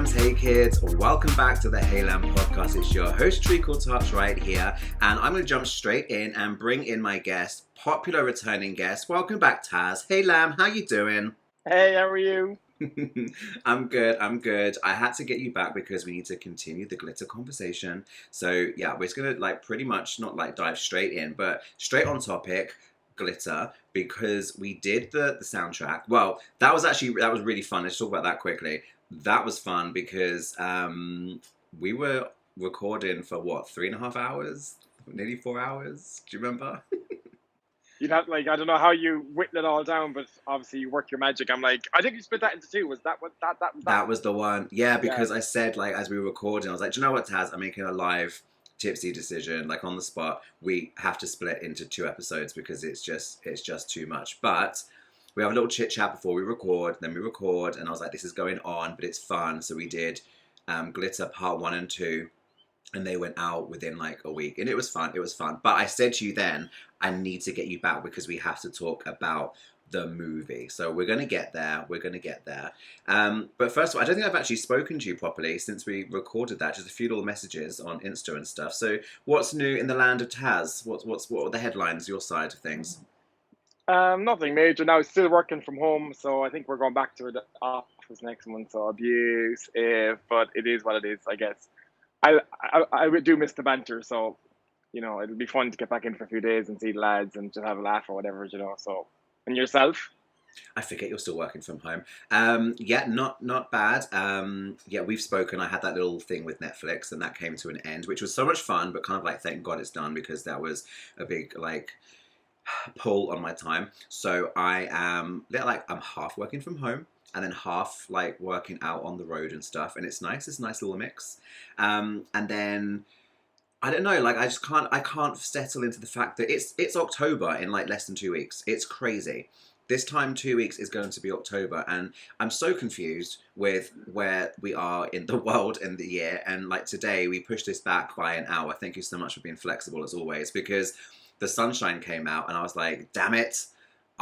lambs, hey kids, welcome back to the Hey Lamb podcast. It's your host Treacle Touch right here, and I'm going to jump straight in and bring in my guest, popular returning guest. Welcome back, Taz. Hey Lamb, how you doing? Hey, how are you? I'm good. I had to get you back because we need to continue the glitter conversation. So yeah, we're just going to pretty much not dive straight in, but straight on topic. Glitter, because we did the soundtrack. Well, that was really fun. Let's talk about that quickly. That was fun because we were recording for 3.5 hours, nearly 4 hours. Do you remember? You'd have I don't know how you whittle it all down, but obviously you work your magic. I'm like, I think you split that into two. Was that what that? That was the one. Yeah, because I said as we were recording, I was like, do you know what, Taz? I'm making a live tipsy decision, on the spot. We have to split into 2 episodes because it's just too much. But we have a little chit chat before we record, then we record, and I was like, this is going on, but it's fun. So we did Glitter Part 1 and 2, and they went out within a week, and it was fun. But I said to you then, I need to get you back because we have to talk about the movie. So we're going to get there. But first of all, I don't think I've actually spoken to you properly since we recorded that. Just a few little messages on Insta and stuff. So what's new in the land of Taz? What are the headlines, your side of things? Nothing major now. Still working from home, so I think we're going back to the office next month. So abuse, but it is what it is, I guess. I do miss the banter, so it'll be fun to get back in for a few days and see the lads and just have a laugh or whatever, So, and yourself? I forget you're still working from home. Yeah, not bad. Yeah, we've spoken. I had that little thing with Netflix, and that came to an end, which was so much fun, but kind of thank God it's done because that was a big pull on my time. So I am I'm half working from home and then half working out on the road and stuff, and it's nice. It's a nice little mix. And then I don't know, I can't settle into the fact that it's October in less than 2 weeks. It's crazy. This time 2 weeks is going to be October, and I'm so confused with where we are in the world and the year. And today we pushed this back by an hour. Thank you so much for being flexible as always, because the sunshine came out and I was like, damn it.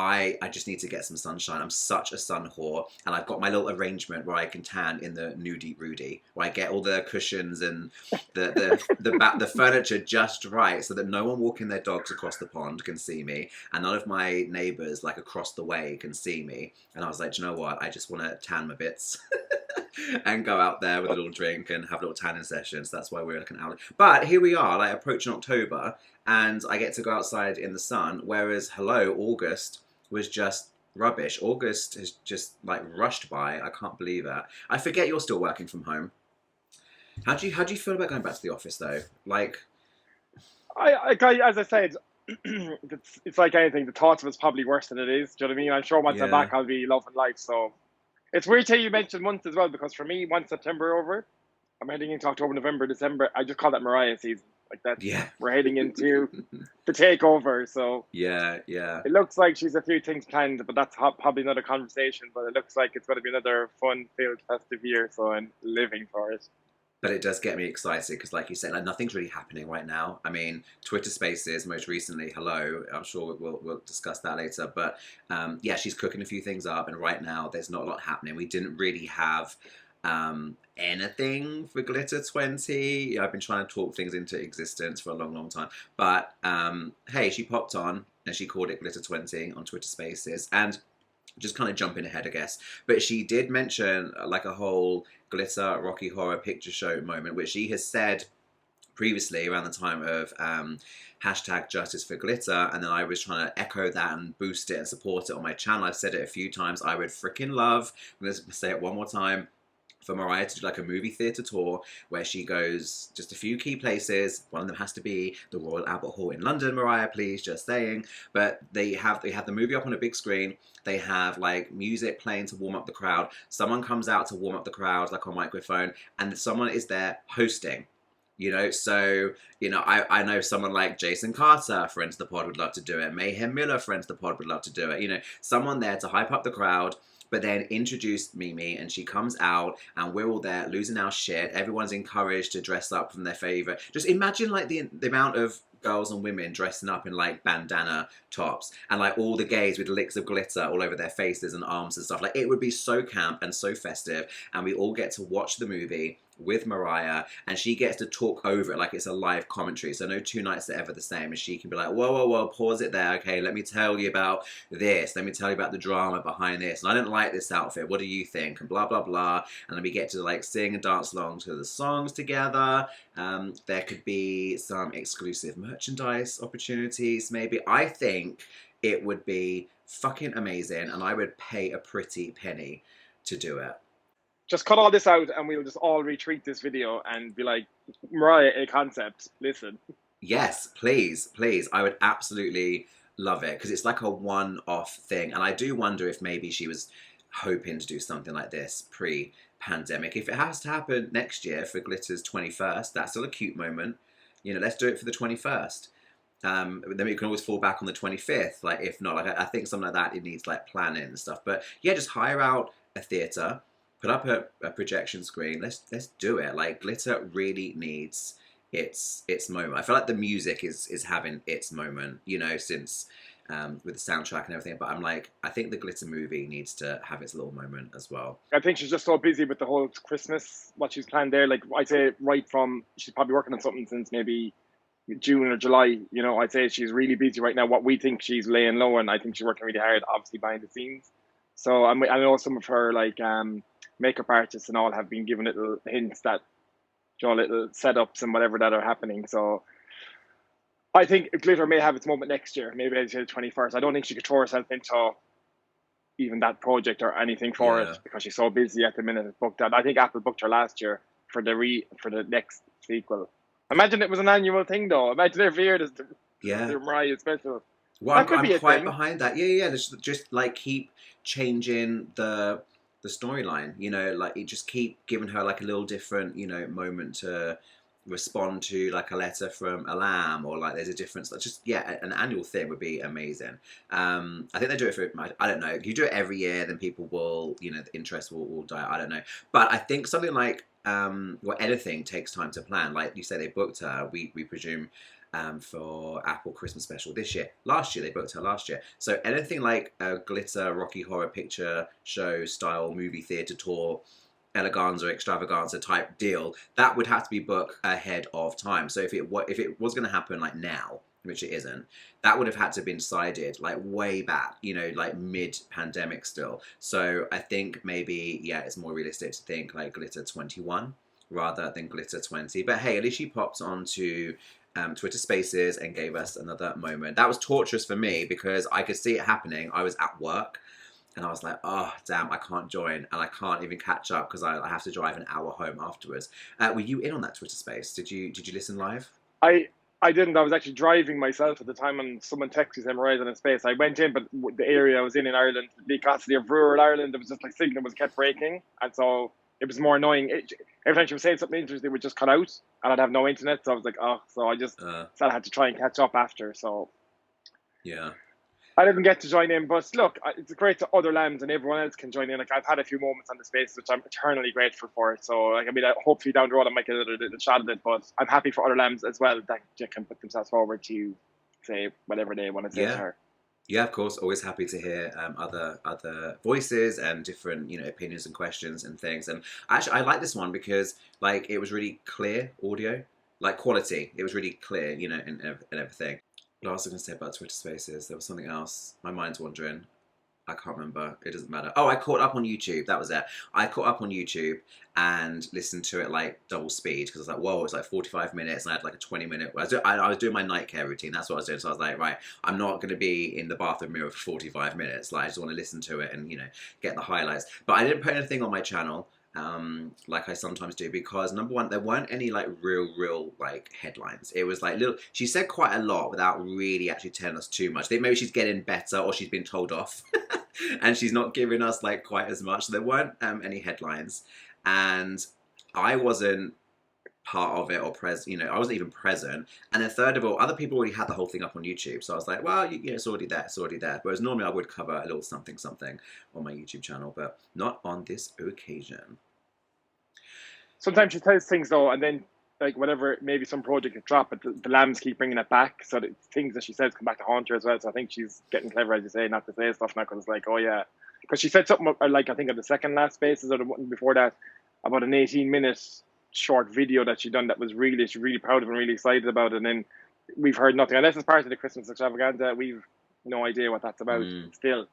I just need to get some sunshine. I'm such a sun whore, and I've got my little arrangement where I can tan in the Nudie Rudy, where I get all the cushions and the furniture just right so that no one walking their dogs across the pond can see me, and none of my neighbours across the way can see me. And I was like, do you know what? I just want to tan my bits and go out there with a little drink and have little tanning sessions. That's why we're an outlet. But here we are, approaching October, and I get to go outside in the sun. Whereas August was just rubbish. August has just rushed by. I can't believe it. I forget you're still working from home. How do you feel about going back to the office though? As I said, it's like anything. The thought of it's probably worse than it is. Do you know what I mean? I'm sure once I'm back, I'll be loving life. So it's weird till you mentioned months as well, because for me, once September over, I'm heading into October, November, December. I just call that Mariah season. We're heading into the takeover. So yeah, it looks like she's a few things planned, but that's probably another conversation. But it looks like it's going to be another fun-filled, festive year. So I'm living for it. But it does get me excited because, like you said, nothing's really happening right now. I mean, Twitter Spaces, most recently, hello. I'm sure we'll discuss that later. But yeah, she's cooking a few things up, and right now there's not a lot happening. We didn't really have anything for Glitter 20. I've been trying to talk things into existence for a long time. But hey, she popped on and she called it Glitter 20 on Twitter Spaces. And just kind of jumping ahead, I guess. But she did mention a whole glitter Rocky Horror Picture Show moment, which she has said previously around the time of hashtag Justice for Glitter, and then I was trying to echo that and boost it and support it on my channel. I've said it a few times. I would freaking love, I'm going to say it one more time, for Mariah to do a movie theatre tour where she goes just a few key places. One of them has to be the Royal Albert Hall in London, Mariah, please, just saying. But they have the movie up on a big screen. They have music playing to warm up the crowd. Someone comes out to warm up the crowd on microphone, and someone is there hosting. So, I know someone like Jason Carter, friends of the pod, would love to do it. Mayhem Miller, friends of the pod, would love to do it. Someone there to hype up the crowd, but then introduce Mimi, and she comes out, and we're all there losing our shit. Everyone's encouraged to dress up from their favorite. Just imagine the amount of girls and women dressing up in like bandana tops, and like all the gays with licks of glitter all over their faces and arms and stuff. Like it would be so camp and so festive, and we all get to watch the movie with Mariah, and she gets to talk over it like it's a live commentary. So no two nights are ever the same, and she can be like, whoa, whoa, whoa, pause it there. Okay, let me tell you about this. Let me tell you about the drama behind this. And I didn't like this outfit. What do you think? And blah, blah, blah. And then we get to like sing and dance along to the songs together. There could be some exclusive merchandise opportunities, maybe. I think it would be fucking amazing, and I would pay a pretty penny to do it. Just cut all this out and we'll just all retweet this video and be like, Mariah, a concept, listen. Yes, please, please. I would absolutely love it because it's like a one-off thing. And I do wonder if maybe she was hoping to do something like this pre-pandemic. If it has to happen next year for Glitter's 21st, that's still a cute moment. You know, let's do it for the 21st. Then we can always fall back on the 25th. Like, if not, like I think something like that, it needs like planning and stuff. But yeah, just hire out a theatre, put up a projection screen. Let's do it. Like, Glitter really needs its moment. I feel like the music is having its moment, you know, since with the soundtrack and everything. But I'm like, I think the Glitter movie needs to have its little moment as well. I think she's just so busy with the whole Christmas, what she's planned there. Like, I'd say right from, she's probably working on something since maybe June or July. You know, I'd say she's really busy right now. What we think she's laying low, and I think she's working really hard, obviously behind the scenes. So I know some of her like makeup artists and all have been giving little hints that, you know, little setups and whatever that are happening. So I think Glitter may have its moment next year, maybe I'd say the 21st. I don't think she could throw herself into even that project or anything for it because she's so busy at the minute. It's booked out. I think Apple booked her last year for the next sequel. Imagine it was an annual thing though. Imagine every year there's the Mariah special. Well, I'm quite behind that. Yeah. Just like keep changing the storyline. You know, like you just keep giving her like a little different, you know, moment to respond to, like a letter from a lamb, or like there's a difference. Like just an annual thing would be amazing. I think they do it for, I don't know. If you do it every year, then people will, you know, the interest will die. I don't know, but I think something like anything takes time to plan. Like you say, they booked her. We presume. For Apple Christmas special this year. Last year, they booked her last year. So anything like a Glitter Rocky Horror Picture Show style movie theatre tour, eleganza, extravaganza type deal, that would have to be booked ahead of time. So if it was going to happen like now, which it isn't, that would have had to have been decided like way back, you know, like mid-pandemic still. So I think maybe, it's more realistic to think like Glitter 21 rather than Glitter 20. But hey, at least she popped onto Twitter Spaces and gave us another moment. That was torturous for me because I could see it happening. I was at work and I was like, oh damn, I can't join, and I can't even catch up because I have to drive an hour home afterwards. Were you in on that Twitter Space? Did you listen live? I didn't. I was actually driving myself at the time, and someone texted me Riordan in space. I went in, but the area I was in Ireland, the capacity of rural Ireland, it was just like signal was kept breaking, and so it was more annoying. Every time she was saying something interesting, it would just cut out, and I'd have no internet. So I was like, oh, so I just said I had to try and catch up after. So yeah, I didn't get to join in, but look, it's great that other lambs and everyone else can join in. Like, I've had a few moments on the space, which I'm eternally grateful for. So, like, I mean, hopefully down the road I might get a little shot of it, but I'm happy for other lambs as well that can put themselves forward to say whatever they want to say to her. Yeah, of course. Always happy to hear other voices and different, you know, opinions and questions and things. And actually, I like this one because like it was really clear audio, like quality. It was really clear, you know, and everything. What else was I going to say about Twitter Spaces? There was something else. My mind's wandering. I can't remember. It doesn't matter. Oh, I caught up on YouTube. That was it. I caught up on YouTube and listened to it like double speed because I was like, whoa, it's like 45 minutes and I had like a 20-minute. I was doing my night care routine. That's what I was doing. So I was like, right, I'm not going to be in the bathroom mirror for 45 minutes. Like, I just want to listen to it and, you know, get the highlights. But I didn't put anything on my channel. Like I sometimes do, because number one, there weren't any like real like headlines. It was like little, she said quite a lot without really actually telling us too much. I think maybe she's getting better or she's been told off and she's not giving us like quite as much. So there weren't any headlines, and I wasn't part of it or you know, I wasn't even present. And then third of all, other people already had the whole thing up on YouTube, so I was like, well, yeah, it's already there. Whereas normally I would cover a little something on my YouTube channel, but not on this occasion. Sometimes she tells things though, and then like whatever, maybe some project gets dropped, but the lambs keep bringing it back. So that things that she says come back to haunt her as well. So I think she's getting clever, as you say, not to say stuff now because it's like, oh yeah, because she said something like I think at the second last spaces or the one before that about an 18-minute short video that she done that was really she's really proud of and really excited about it. And then we've heard nothing unless it's part of the Christmas extravaganza. We've no idea what that's about still.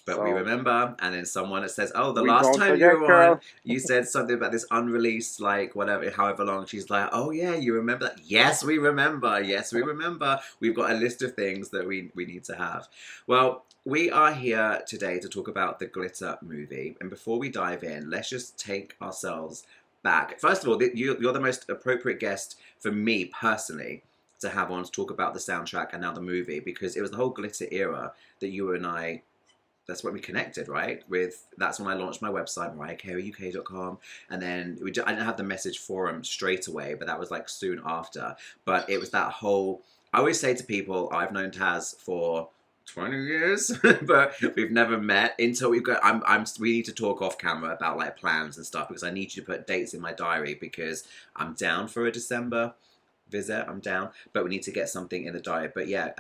But we So remember, and then someone that says, "Oh, the we last don't time you forget, were on, girl. you said something about this unreleased, like whatever, however long." She's like, "Oh yeah, you remember that? Yes, we remember. Yes, we remember. We've got a list of things that we need to have." Well, we are here today to talk about the Glitter movie, and before we dive in, let's just take ourselves back. First of all, you're the most appropriate guest for me personally to have on to talk about the soundtrack and now the movie, because it was the whole Glitter era that you and I, that's when we connected, right? That's when I launched my website, mariahcareyuk.com, and then I didn't have the message forum straight away, but that was like soon after. But it was that whole. I always say to people, I've known Taz for 20 years, but we've never met until we've got. We need to talk off camera about like plans and stuff because I need you to put dates in my diary because I'm down for a December visit. I'm down, but we need to get something in the diary. But yeah,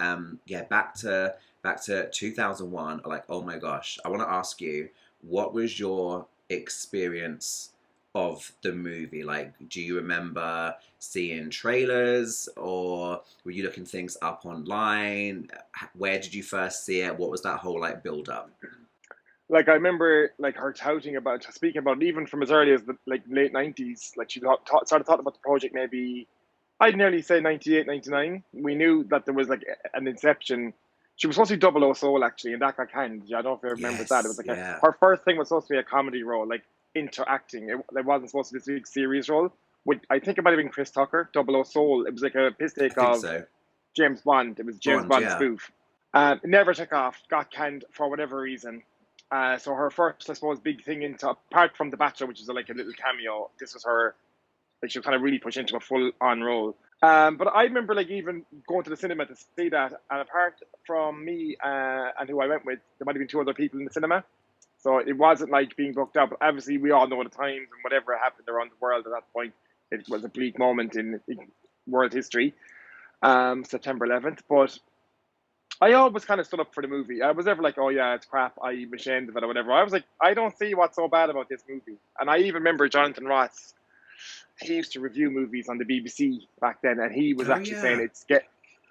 back to 2001. Like, oh my gosh, I want to ask you, what was your experience of the movie? Like, do you remember seeing trailers or were you looking things up online? Where did you first see it? What was that whole like build up? Like I remember like her speaking about it, even from as early as the like late 90s. Like she started talking about the project maybe I'd nearly say 98, 99. We knew that there was like an inception. She was supposed to be double O Soul actually, and that got canned. I don't know if you remember that. It was Yes, like yeah. her first thing was supposed to be a comedy role, like interacting. It wasn't supposed to be this big serious role. With I think it might have been Chris Tucker, double O Soul. It was like a piss I take think of so. James Bond. It was James Bond, Bond yeah. spoof. It never took off. Got canned for whatever reason. So her first, I suppose, big thing into apart from The Bachelor, which is like a little cameo. This was her like she'll kind of really push into a full on role. But I remember like even going to the cinema to see that, and apart from me and who I went with, there might have been two other people in the cinema. So it wasn't like being booked up. Obviously, we all know the times and whatever happened around the world at that point. It was a bleak moment in world history, September 11th. But I always kind of stood up for the movie. I was never like, oh yeah, it's crap, I'm ashamed of it or whatever. I was like, I don't see what's so bad about this movie. And I even remember Jonathan Ross, he used to review movies on the BBC back then, and he was Oh actually saying yeah.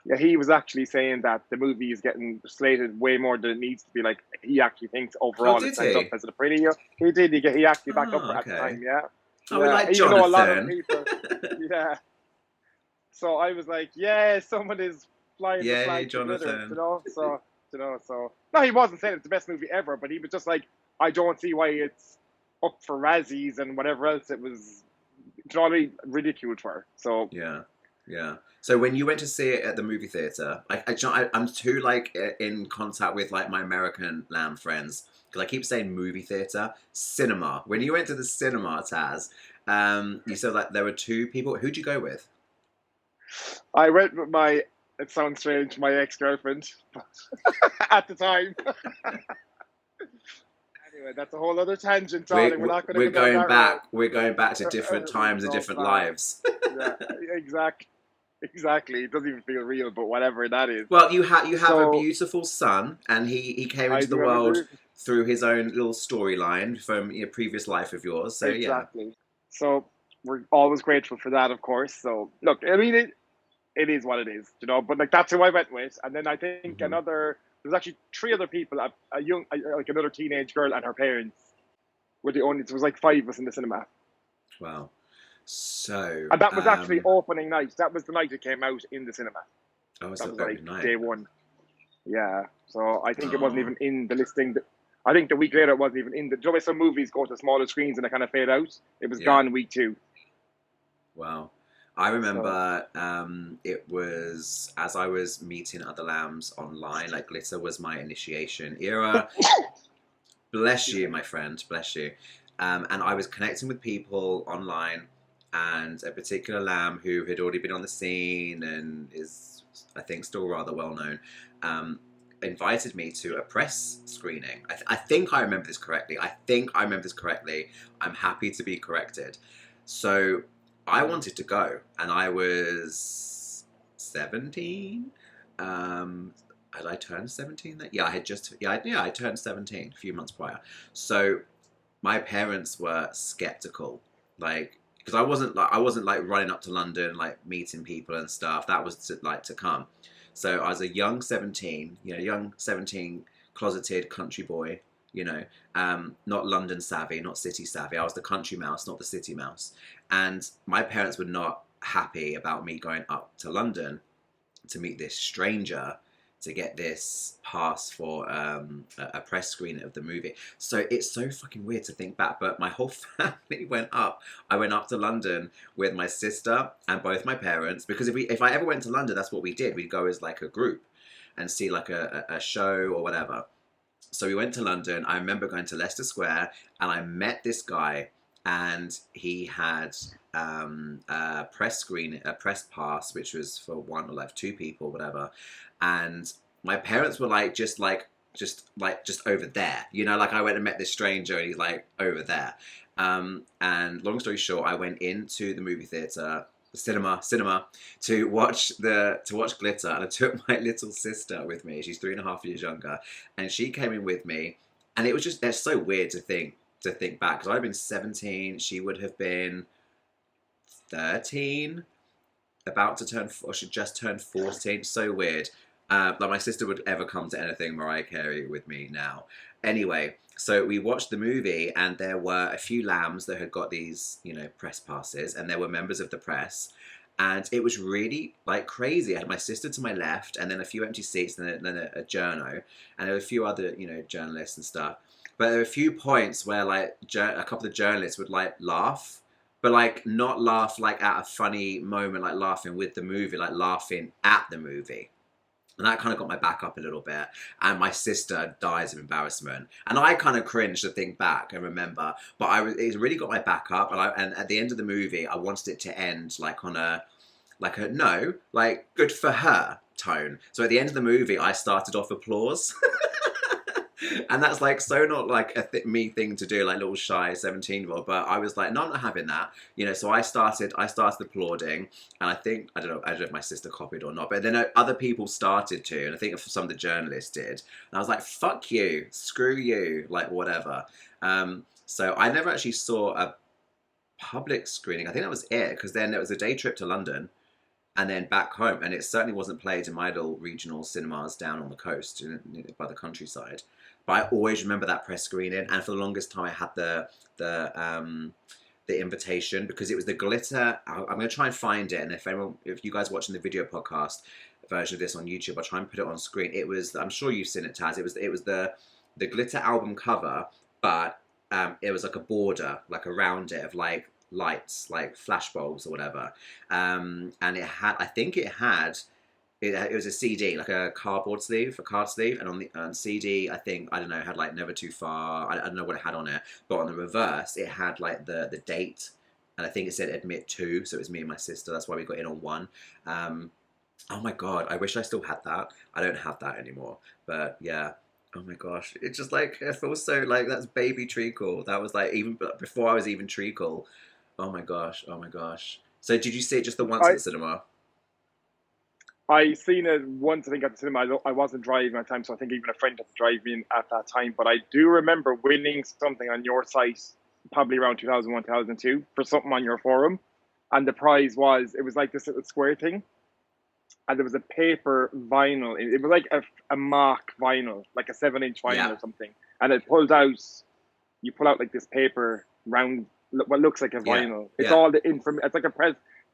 yeah, he was actually saying that the movie is getting slated way more than it needs to be. Like he actually thinks Oh, overall it did stands up he? as a pretty. He did. He actually backed up Oh, for it at the okay. time. Yeah, Oh, we yeah. like Even though a lot of Jonathan. people, yeah. So I was like, yeah, someone is flying the Yay, flag to glitter, Jonathan. So no, he wasn't saying it's the best movie ever, but he was just like, I don't see why it's up for Razzies and whatever else it was. You know what I mean? Ridiculed for. So Yeah, yeah. So when you went to see it at the movie theater, I'm too like in contact with like my American lamb friends because I keep saying movie theater, cinema. When you went to the cinema, Taz, you said like there were two people. Who'd you go with? I went with my. It sounds strange, my ex-girlfriend, but at the time. Anyway, that's a whole other tangent, darling. We're not going to We're go down going that road. back. We're going back to different times and No different plan. lives. Yeah, exactly. Exactly. It doesn't even feel real, but whatever that is. Well, you have a So beautiful son, and he came I into the do have a world beautiful. through his own little storyline from your previous life of yours. So yeah. Exactly. So we're always grateful for that, of course. So look, I mean, it is what it is, you know. But like that's who I went with, and then I think Hmm. another. There's actually three other people, like another teenage girl and her parents were the only. There was like five of us in the cinema, Wow. So, and that was actually opening night. That was the night it came out in the cinema. oh, it's That the was like opening night. day one. Yeah. So I think it wasn't Oh, even in the listing. I think the week later it wasn't even in the. Do you know why some movies go to smaller screens and they kind of fade out? It was yeah. gone week two. Wow. I So remember it was as I was meeting other lambs online, like Glitter was my initiation era. Bless excuse you, me. my friend. Bless you. And I was connecting with people online, and a particular lamb who had already been on the scene and is, I think, still rather well known, um, invited me to a press screening. I think I remember this correctly. I'm happy to be corrected. So I wanted to go, and I was 17. Had I turned 17 then? Yeah, I had just I turned 17 a few months prior. So my parents were skeptical, like because I wasn't like running up to London like meeting people and stuff. That was to come. So I was a young 17, young 17 closeted country boy, not London savvy, not city savvy. I was the country mouse, not the city mouse. And my parents were not happy about me going up to London to meet this stranger to get this pass for a press screening of the movie. So it's so fucking weird to think back, but my whole family went up. I went up to London with my sister and both my parents, because if I ever went to London, that's what we did. We'd go as like a group and see like a show or whatever. So we went to London. I remember going to Leicester Square and I met this guy, and he had a press pass, which was for one or like two people, whatever. And my parents were like, just over there, like I went and met this stranger and he's like over there. And long story short, I went into the movie theater, the cinema to watch Glitter, and I took my little sister with me. She's 3.5 years younger, and she came in with me, and it was just, that's so weird to think back, because I'd been 17, she would have been 13, about to turn, or she just turned 14. So weird. Like my sister would ever come to anything Mariah Carey with me now. Anyway, so we watched the movie, and there were a few lambs that had got these, press passes, and there were members of the press. And it was really like crazy. I had my sister to my left, and then a few empty seats, and then a journo, and there were a few other, journalists and stuff. But there were a few points where like a couple of journalists would like laugh, but like not laugh like at a funny moment, like laughing with the movie, like laughing at the movie. And that kind of got my back up a little bit. And my sister dies of embarrassment. And I kind of cringe to think back and remember. But it really got my back up. And at the end of the movie, I wanted it to end like on a no, like good for her tone. So at the end of the movie, I started off applause. And that's like so not like a me thing to do, like little shy 17-year-old. But I was like, no, I'm not having that, So I started applauding, and I don't know if my sister copied or not. But then other people started to, and I think some of the journalists did. And I was like, fuck you, screw you, like whatever. So I never actually saw a public screening. I think that was it, because then there was a day trip to London, and then back home, and it certainly wasn't played in my little regional cinemas down on the coast by the countryside. But I always remember that press screening, and for the longest time I had the invitation, because it was the Glitter. I'm going to try and find it, and if you guys watching the video podcast version of this on YouTube, I'll try and put it on screen. It was, I'm sure you've seen it, Taz. It was the Glitter album cover, but it was like a border, like around it, of like lights, like flash bulbs or whatever. And it had, I think it was a CD, like a card sleeve, and on the CD, I don't know, it had like Never Too Far. I don't know what it had on it, but on the reverse, it had like the date, and I think it said Admit 2, so it was me and my sister. That's why we got in on 1. Oh my god, I wish I still had that. I don't have that anymore, but yeah. Oh my gosh, it's just like, it feels so like, that's baby treacle. That was like even before I was even treacle. Oh my gosh. So did you see it just the once at the cinema? I seen it once, I think, at the cinema. I wasn't driving at the time, so I think even a friend had to drive me in at that time. But I do remember winning something on your site, probably around 2001, 2002, for something on your forum. And the prize it was like this little square thing. And there was a paper vinyl. It was like a mock vinyl, like a 7-inch vinyl or something. And you pull out like this paper round, what looks like a vinyl. It's all the information. It's like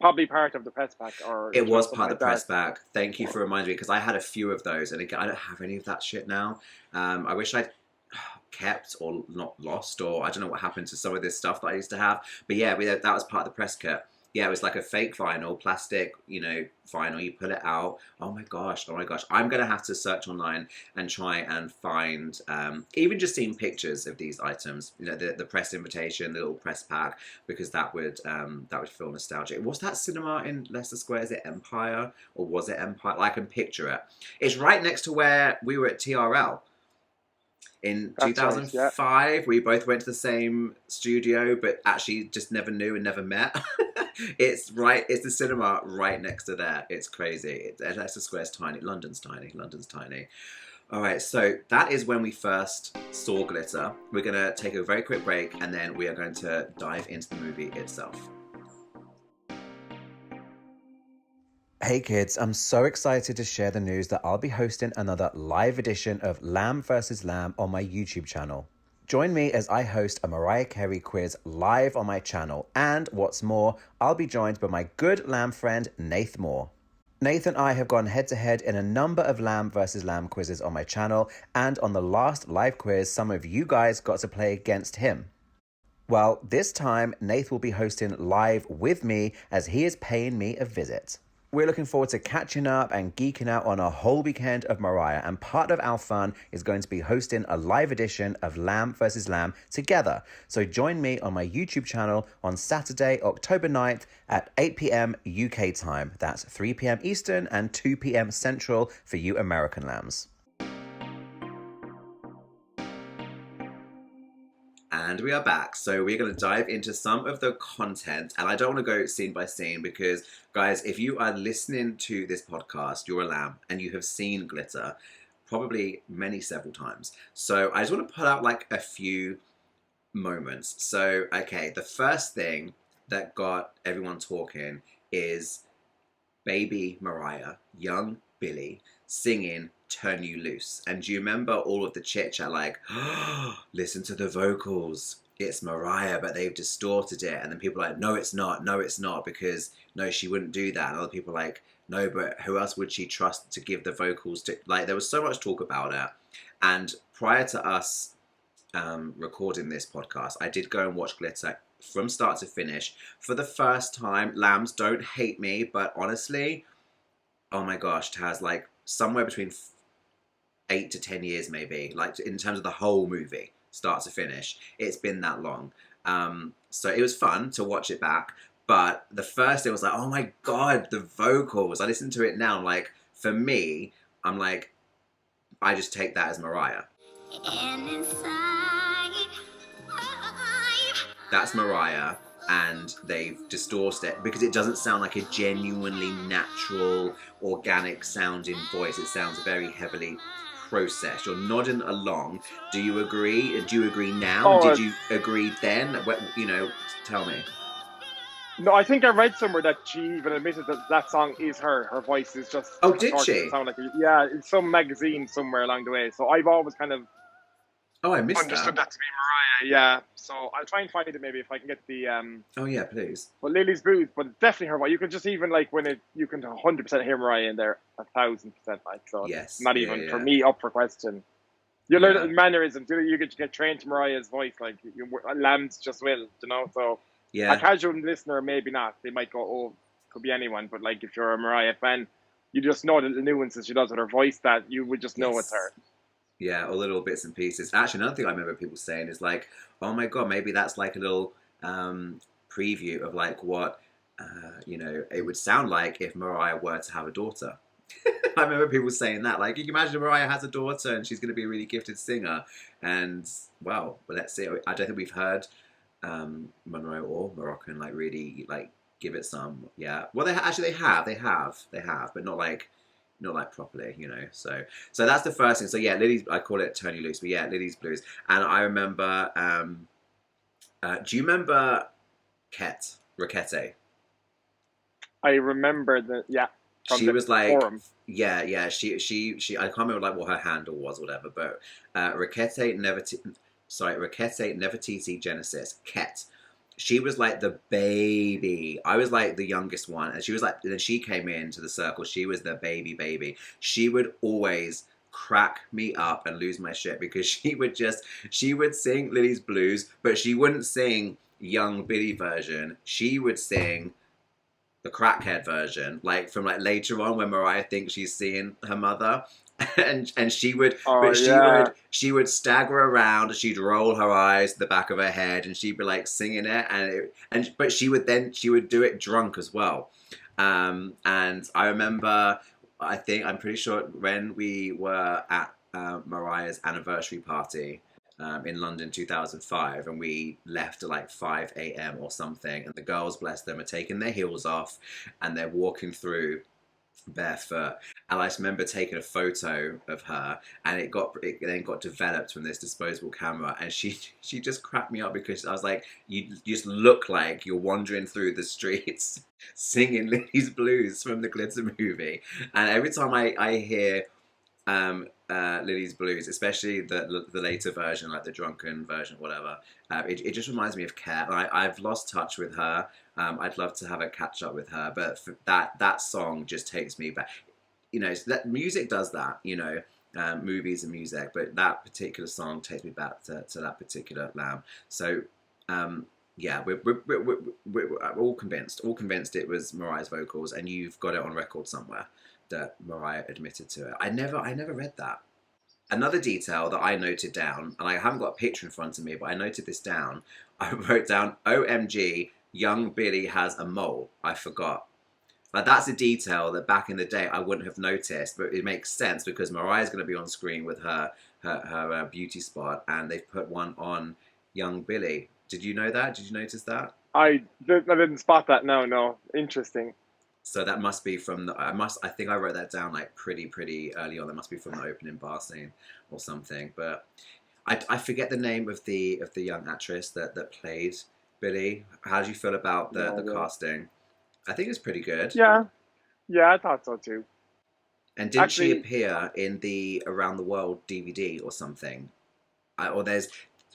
probably part of the press pack, or it was part of the press pack. Thank you for reminding me, because I had a few of those, and again, I don't have any of that shit now. I wish I'd kept or not lost, or I don't know what happened to some of this stuff that I used to have. But yeah, that was part of the press kit. Yeah, it was like a fake vinyl, plastic, vinyl. You pull it out. Oh my gosh. I'm going to have to search online and try and find, even just seeing pictures of these items, the press invitation, the little press pack, because that would feel nostalgic. Was that cinema in Leicester Square? Is it Empire, or was it Empire? I can picture it. It's right next to where we were at TRL. In That's right. Yeah. 2005, we both went to the same studio, but actually just never knew and never met. It's the cinema right next to there. It's crazy. Leicester Square's tiny. London's tiny. London's tiny. All right, so that is when we first saw Glitter. We're going to take a very quick break and then we are going to dive into the movie itself. Hey kids, I'm so excited to share the news that I'll be hosting another live edition of Lamb vs. Lamb on my YouTube channel. Join me as I host a Mariah Carey quiz live on my channel. And what's more, I'll be joined by my good Lamb friend, Nath Moore. Nath and I have gone head-to-head in a number of Lamb vs. Lamb quizzes on my channel, and on the last live quiz, some of you guys got to play against him. Well, this time, Nath will be hosting live with me as he is paying me a visit. We're looking forward to catching up and geeking out on a whole weekend of Mariah, and part of our fun is going to be hosting a live edition of Lamb vs. Lamb together. So join me on my YouTube channel on Saturday, October 9th at 8 p.m. UK time. That's 3 p.m. Eastern and 2 p.m. Central for you American lambs. And we are back. So we're going to dive into some of the content. And I don't want to go scene by scene because, guys, if you are listening to this podcast, you're a lamb and you have seen Glitter probably several times. So I just want to pull out like a few moments. So, okay, the first thing that got everyone talking is baby Mariah, young Billy, singing Turn You Loose. And do you remember all of the chit chat like, oh, listen to the vocals, it's Mariah, but they've distorted it. And then people are like, no it's not, because no, she wouldn't do that. And other people are like, no, but who else would she trust to give the vocals to? Like, there was so much talk about it. And prior to us recording this podcast, I did go and watch Glitter from start to finish for the first time. Lambs, don't hate me, but honestly, oh my gosh, Taz, like somewhere between 8 to 10 years maybe, like in terms of the whole movie, start to finish. It's been that long. So it was fun to watch it back. But the first thing was like, oh my God, the vocals. I listen to it now, like, for me, I'm like, I just take that as Mariah. And inside, that's Mariah. And they've distorted it because it doesn't sound like a genuinely natural, organic sounding voice. It sounds very heavily processed. You're nodding along. Do you agree? Do you agree now? Did you agree then? You know, tell me. No, I think I read somewhere that she even admitted that that song is her. Her voice is just. Oh, did she? Sound like yeah, in some magazine somewhere along the way. So I've always kind of. Oh, I missed understood that to be Mariah. Yeah, so I'll try and find it maybe if I can get the. Oh yeah, please. Well, Lily's Blues, but it's definitely her voice. You can just even like you can 100% hear Mariah in there, 1,000%. Like so, yes, not even for me up for question. You learn mannerisms. You get trained to Mariah's voice, like lambs just will, you know. So yeah, a casual listener maybe not. They might go, oh, could be anyone. But like if you're a Mariah fan, you just know the nuances she does with her voice that you would just know it's her. Yeah, all little bits and pieces. Actually, another thing I remember people saying is like, oh my God, maybe that's like a little preview of like what, you know, it would sound like if Mariah were to have a daughter. I remember people saying that. Like, you can imagine Mariah has a daughter and she's going to be a really gifted singer. And, well, let's see. I don't think we've heard Monroe or Moroccan, like, really, like, give it some, yeah. Well, they have, but not like properly, you know. So that's the first thing. So yeah, Lily's, I call it Turn You Loose, but yeah, Lily's Blues. And I remember, do you remember Raquette? I remember that, yeah. She was like, forum. Yeah. She. I can't remember like what her handle was, or whatever. But Raquette Nefertiti Genesis, Ket. She was like the baby. I was like the youngest one, and she was like. Then she came into the circle. She was the baby. She would always crack me up and lose my shit because she would sing Lily's Blues, but she wouldn't sing young Billy version. She would sing the crackhead version, like from like later on when Mariah thinks she's seeing her mother, and she would, she would stagger around, she'd roll her eyes to the back of her head, and she'd be like singing it, but she would do it drunk as well, and I remember, I'm pretty sure when we were at Mariah's anniversary party in London 2005, and we left at like 5 a.m. or something, and the girls, bless them, are taking their heels off and they're walking through barefoot. And I just remember taking a photo of her, and it then got developed from this disposable camera, and she just cracked me up because I was like, you just look like you're wandering through the streets singing Lily's Blues from the Glitter movie. And every time I hear Lily's Blues, especially the later version, like the drunken version, whatever. It just reminds me of Care. I've lost touch with her. I'd love to have a catch up with her, but that song just takes me back. You know, that music does that. You know, movies and music, but that particular song takes me back to that particular lamb. So. Yeah, we're all convinced it was Mariah's vocals, and you've got it on record somewhere that Mariah admitted to it. I never read that. Another detail that I noted down, and I haven't got a picture in front of me, but I noted this down. I wrote down, OMG, young Billy has a mole. I forgot. Like, that's a detail that back in the day I wouldn't have noticed, but it makes sense because Mariah's going to be on screen with her beauty spot, and they've put one on young Billy. Did you know that? Did you notice that? I didn't spot that. No, interesting. So that must be from the. I think I wrote that down like pretty early on. That must be from the opening bar scene or something. But I forget the name of the young actress that played Billy. How did you feel about the casting? I think it's pretty good. Yeah, I thought so too. And didn't she Actually, appear in the Around the World DVD or something? Or there's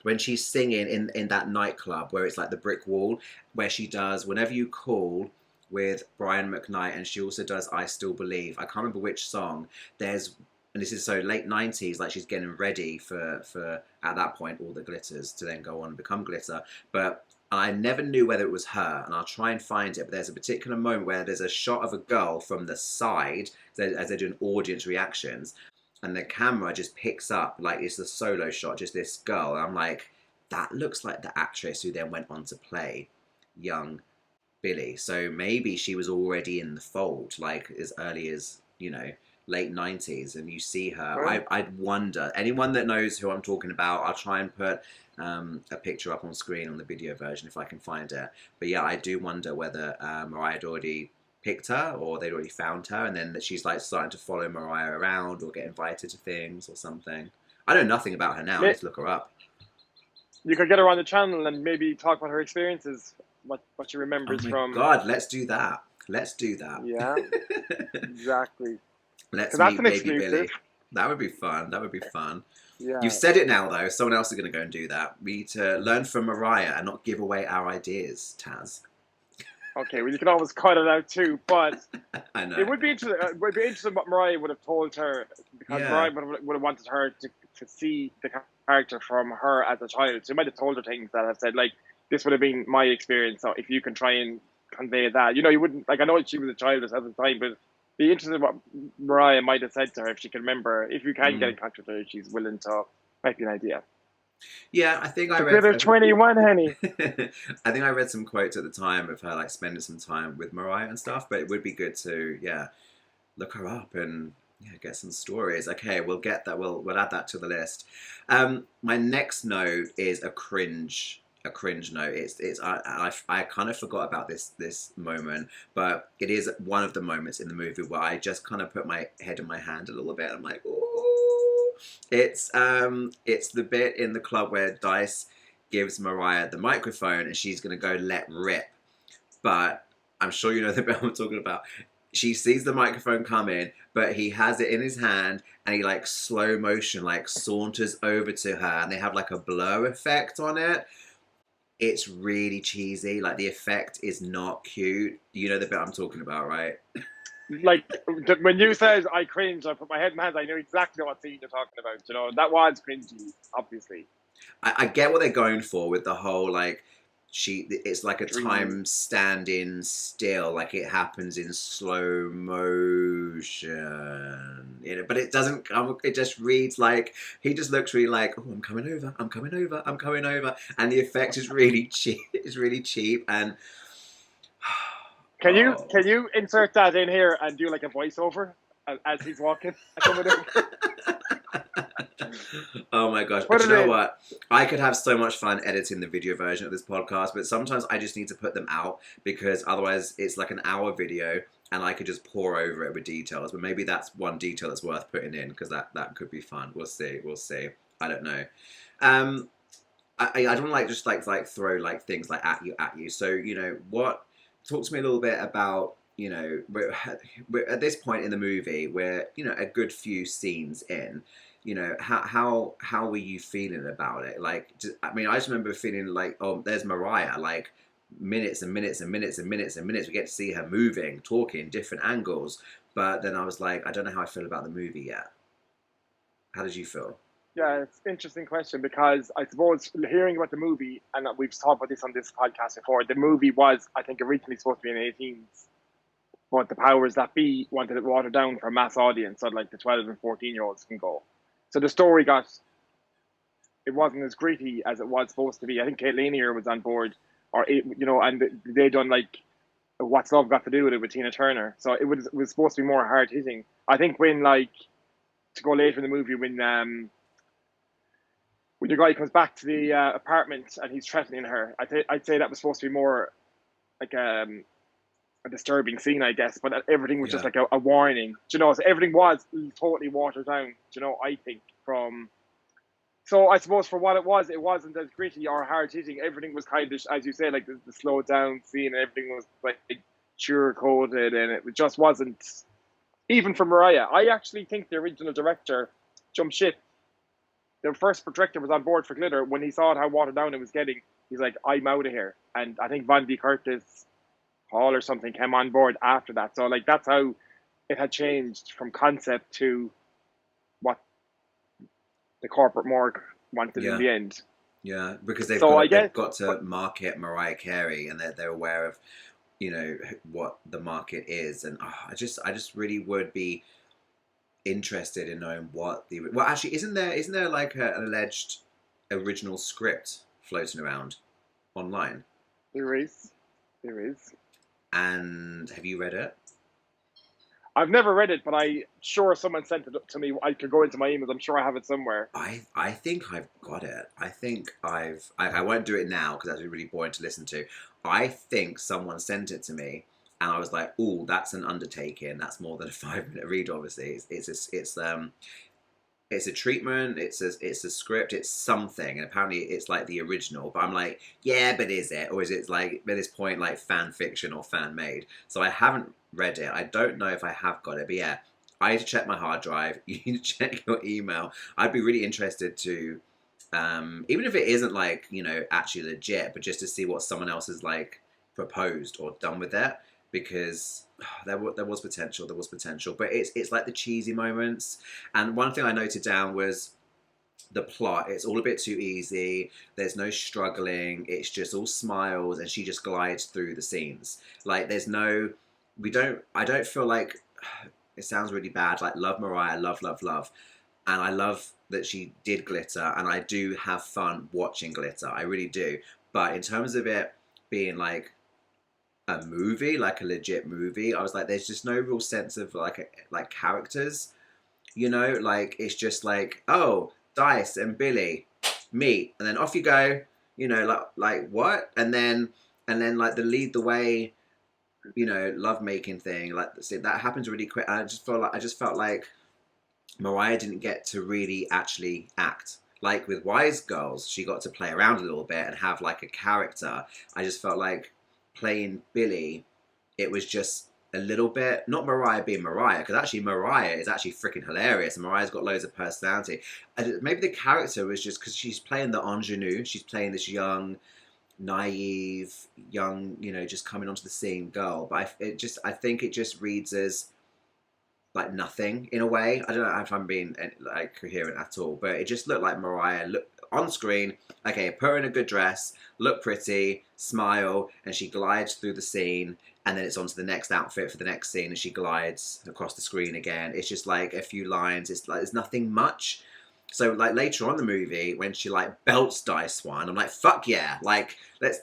when she's singing in that nightclub where it's like the brick wall, where she does Whenever You Call with Brian McKnight, and she also does I Still Believe. I can't remember which song. There's, and this is so late 90s, like she's getting ready for at that point all the glitters to then go on and become glitter. But I never knew whether it was her, and I'll try and find it. But there's a particular moment where there's a shot of a girl from the side as they're doing audience reactions, and the camera just picks up, like it's the solo shot, just this girl. And I'm like, that looks like the actress who then went on to play young Billy. So maybe she was already in the fold, like as early as, you know, late 90s, and you see her. well, I'd wonder, anyone that knows who I'm talking about, I'll try and put a picture up on screen on the video version if I can find it. But yeah, I do wonder whether Mariah had already picked her, or they'd already found her, and then that she's like starting to follow Mariah around or get invited to things or something. I know nothing about her now. may- Let's look her up. you could get her on the channel and maybe talk about her experiences, what she Oh remembers my from. god, let's do that. Let's do that. Yeah, exactly. Let's Because that's meet an baby exclusive. Billy. That would be fun. That would be fun. Yeah. You've said it now, though. Someone else is going to go and do that. We need to learn from Mariah and not give away our ideas, Taz. Okay, well, you can always cut it out too, but I know. it would be interesting. It would be interesting what Mariah would have told her, because Yeah. Mariah would have wanted her to see the character from her as a child. She might have told her things that have said, like, this would have been my experience. So if you can try and convey that, you wouldn't, like, I know she was a child at the time, but be interested in what Mariah might have said to her if she can remember. If you can get in contact with her, she's willing to, might be an idea. Yeah, I think I Glitter read. 21, honey. I think I read some quotes at the time of her like spending some time with Mariah and stuff. But it would be good to look her up and get some stories. Okay, we'll get that. We'll add that to the list. My next note is a cringe note. I kind of forgot about this moment, but it is one of the moments in the movie where I just kind of put my head in my hand a little bit. I'm like, ooh. It's the bit in the club where Dice gives Mariah the microphone and she's gonna go let rip. But I'm sure you know the bit I'm talking about. She sees the microphone come in, but he has it in his hand and he like slow motion like saunters over to her, and they have like a blur effect on it. It's really cheesy. Like the effect is not cute. You know the bit I'm talking about, right? Like, when you said I cringed, I put my head in my hands. I knew exactly what scene you're talking about. That was cringy, obviously. I get what they're going for with the whole like it's like a Dream. time standing still, like it happens in slow motion, but it doesn't come. It just reads like he just looks really like, oh, I'm coming over, and the effect is really cheap. It's really cheap. And Can you insert that in here and do like a voiceover as he's walking? Oh my gosh. Put Do it you know in. what? I could have so much fun editing the video version of this podcast, but sometimes I just need to put them out because otherwise it's like an hour video and I could just pour over it with details. But maybe that's one detail that's worth putting in because that could be fun. We'll see. We'll see. I don't know. Um, I don't like just like throw like things like at you. So what? Talk to me a little bit about we're at this point in the movie where a good few scenes in. How were you feeling about it? Like, I mean, I just remember feeling like, oh, there's Mariah. Like minutes and minutes and minutes and minutes and minutes. We get to see her moving, talking, different angles. But then I was like, I don't know how I feel about the movie yet. How did you feel? Yeah, it's an interesting question because I suppose hearing about the movie, and we've talked about this on this podcast before, the movie was, I think, originally supposed to be in the 18s, but the powers that be wanted it watered down for a mass audience, so like the 12 and 14-year-olds can go. So the story it wasn't as gritty as it was supposed to be. I think Kate Lanier was on board, and they done like What's Love Got to Do with it with Tina Turner. So it was supposed to be more hard hitting. I think when to go later in the movie when your guy comes back to the apartment and he's threatening her, I'd say that was supposed to be more like a disturbing scene, I guess. But everything was just Yeah. like a warning, So everything was totally watered down, I think from. So I suppose for what it wasn't as gritty or hard hitting. Everything was kind of, as you say, like the slowed down scene, and everything was like sugar coated, and it just wasn't. Even for Mariah, I actually think the original director jumped ship. The first director was on board for Glitter. When he saw how watered down it was getting, he's like, I'm out of here. And I think Van D. Curtis Hall or something came on board after that. So like that's how it had changed from concept to what the corporate morgue wanted in Yeah. the end. Yeah, because they've So I got guess, they've got to market Mariah Carey, and they're aware of what the market is, and I just really would be interested in knowing what the well actually isn't there like an alleged original script floating around online, there is, there is. and have you read it? I've never read it, but I'm sure someone sent it to me. I could go into my emails. I'm sure I have it somewhere. I think I've got it. I think I won't do it now because that's really boring to listen to. I think someone sent it to me, and I was like, "Oh, that's an undertaking. That's more than a 5 minute read. Obviously, it's a treatment. It's a script. It's something, and apparently it's like the original. But I'm like, yeah, but is it, or is it like at this point like fan fiction or fan made? So I haven't read it. I don't know if I have got it, but yeah, I need to check my hard drive. You need to check your email. I'd be really interested to, even if it isn't like actually legit, but just to see what someone else has like proposed or done with it, because there was potential. There was potential, but it's like the cheesy moments. And one thing I noted down was the plot. It's all a bit too easy. There's no struggling. It's just all smiles, and she just glides through the scenes. Like there's no, we don't. I don't feel like it sounds really bad. Like love Mariah, love, love, love, and I love that she did Glitter, and I do have fun watching Glitter. I really do. But in terms of it being like a movie, like a legit movie, I was like, there's just no real sense of like characters, like it's just like, oh, Dice and Billy meet, and then off you go, like what, and then like the lead the way, love making thing, like see, that happens really quick. And I just felt like Mariah didn't get to really actually act. Like with Wise Girls, she got to play around a little bit and have like a character. I just felt like playing Billy, it was just a little bit, not Mariah being Mariah, because actually Mariah is actually freaking hilarious, and Mariah's got loads of personality. Maybe the character was just because she's playing the ingenue, she's playing this young, naive, young, just coming onto the scene girl. But I think it just reads as like nothing in a way. I don't know if I'm being like coherent at all, but it just looked like Mariah look on screen. Okay, put her in a good dress, look pretty, smile, and she glides through the scene, and then it's on to the next outfit for the next scene, and she glides across the screen again. It's just like a few lines. It's like there's nothing much. So like later on in the movie, when she like belts Dice one, I'm like, fuck yeah! Like let's